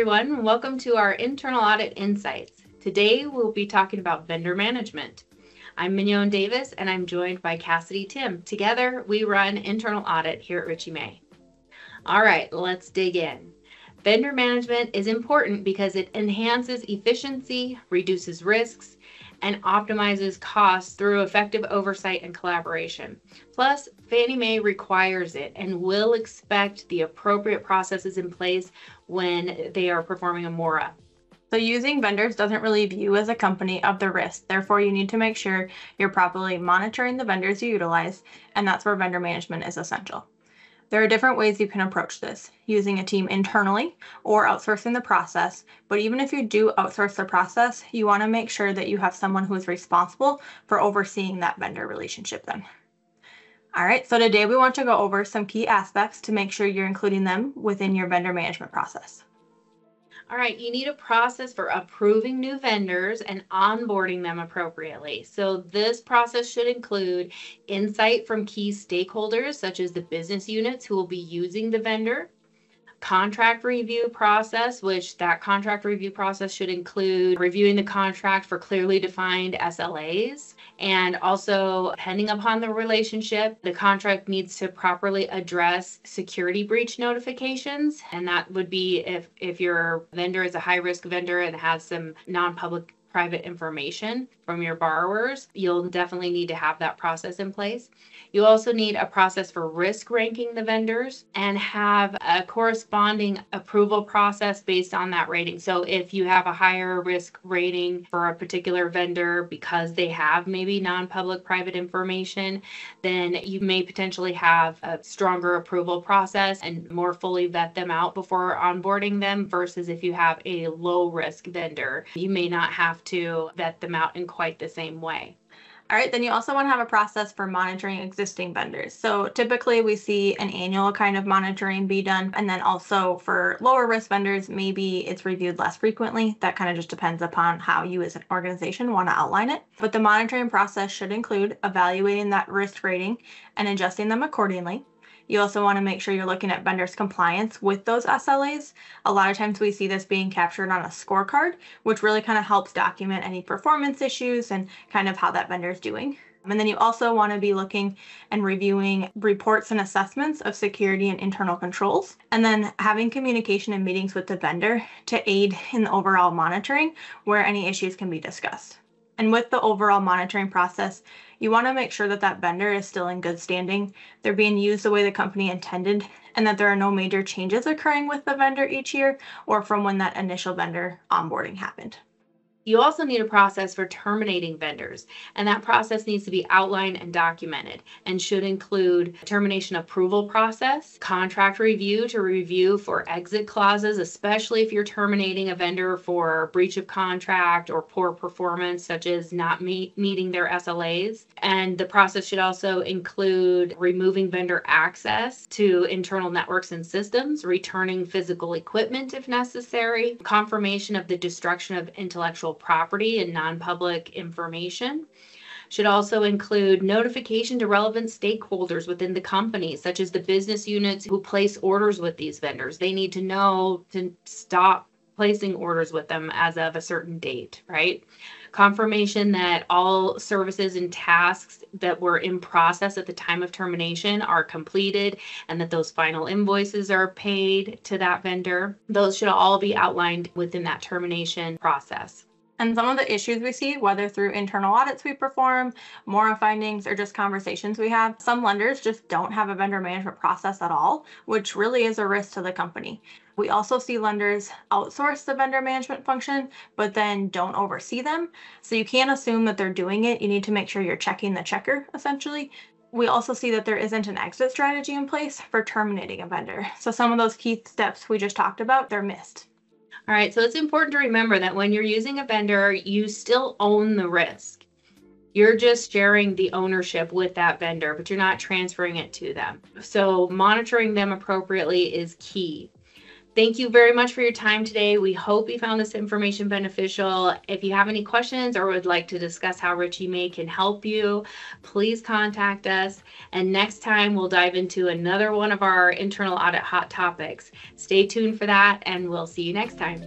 everyone. Welcome to our Internal Audit Insights. Today we'll be talking about vendor management. I'm Mignon Davis and I'm joined by Cassidy Tim. Together we run Internal Audit here at Ritchie May. All right, let's dig in. Vendor management is important because it enhances efficiency, reduces risks, and optimizes costs through effective oversight and collaboration. Plus, Fannie Mae requires it and will expect the appropriate processes in place when they are performing a MORA. So using vendors doesn't relieve you as a company of the risk. Therefore, you need to make sure you're properly monitoring the vendors you utilize, and that's where vendor management is essential. There are different ways you can approach this, using a team internally or outsourcing the process. But even if you do outsource the process, you want to make sure that you have someone who is responsible for overseeing that vendor relationship then. All right, so today we want to go over some key aspects to make sure you're including them within your vendor management process. All right, you need a process for approving new vendors and onboarding them appropriately. So this process should include insight from key stakeholders, such as the business units who will be using the vendor, contract review process, which that contract review process should include reviewing the contract for clearly defined SLAs. And also, depending upon the relationship, the contract needs to properly address security breach notifications. And that would be if your vendor is a high-risk vendor and has some non-public private information from your borrowers, you'll definitely need to have that process in place. You also need a process for risk ranking the vendors and have a corresponding approval process based on that rating. So if you have a higher risk rating for a particular vendor because they have maybe non-public private information, then you may potentially have a stronger approval process and more fully vet them out before onboarding them, versus if you have a low risk vendor, you may not have to vet them out in quite the same way. All right, then you also want to have a process for monitoring existing vendors. So typically we see an annual kind of monitoring be done. And then also for lower risk vendors, maybe it's reviewed less frequently. That kind of just depends upon how you as an organization want to outline it. But the monitoring process should include evaluating that risk rating and adjusting them accordingly. You also want to make sure you're looking at vendors' compliance with those SLAs. A lot of times we see this being captured on a scorecard, which really kind of helps document any performance issues and kind of how that vendor is doing. And then you also want to be looking and reviewing reports and assessments of security and internal controls, and then having communication and meetings with the vendor to aid in the overall monitoring where any issues can be discussed. And with the overall monitoring process, you want to make sure that that vendor is still in good standing, they're being used the way the company intended, and that there are no major changes occurring with the vendor each year or from when that initial vendor onboarding happened. You also need a process for terminating vendors, and that process needs to be outlined and documented and should include termination approval process, contract review to review for exit clauses, especially if you're terminating a vendor for breach of contract or poor performance, such as not meeting their SLAs. And the process should also include removing vendor access to internal networks and systems, returning physical equipment if necessary, confirmation of the destruction of intellectual property and non-public information. Should also include notification to relevant stakeholders within the company, such as the business units who place orders with these vendors. They need to know to stop placing orders with them as of a certain date, right? Confirmation that all services and tasks that were in process at the time of termination are completed and that those final invoices are paid to that vendor. Those should all be outlined within that termination process. And some of the issues we see, whether through internal audits we perform, MORA findings, or just conversations we have, some lenders just don't have a vendor management process at all, which really is a risk to the company. We also see lenders outsource the vendor management function, but then don't oversee them. So you can't assume that they're doing it. You need to make sure you're checking the checker, essentially. We also see that there isn't an exit strategy in place for terminating a vendor. So some of those key steps we just talked about, they're missed. All right, so it's important to remember that when you're using a vendor, you still own the risk. You're just sharing the ownership with that vendor, but you're not transferring it to them. So monitoring them appropriately is key. Thank you very much for your time today. We hope you found this information beneficial. If you have any questions or would like to discuss how Richie May can help you, please contact us. And next time we'll dive into another one of our internal audit hot topics. Stay tuned for that, and we'll see you next time.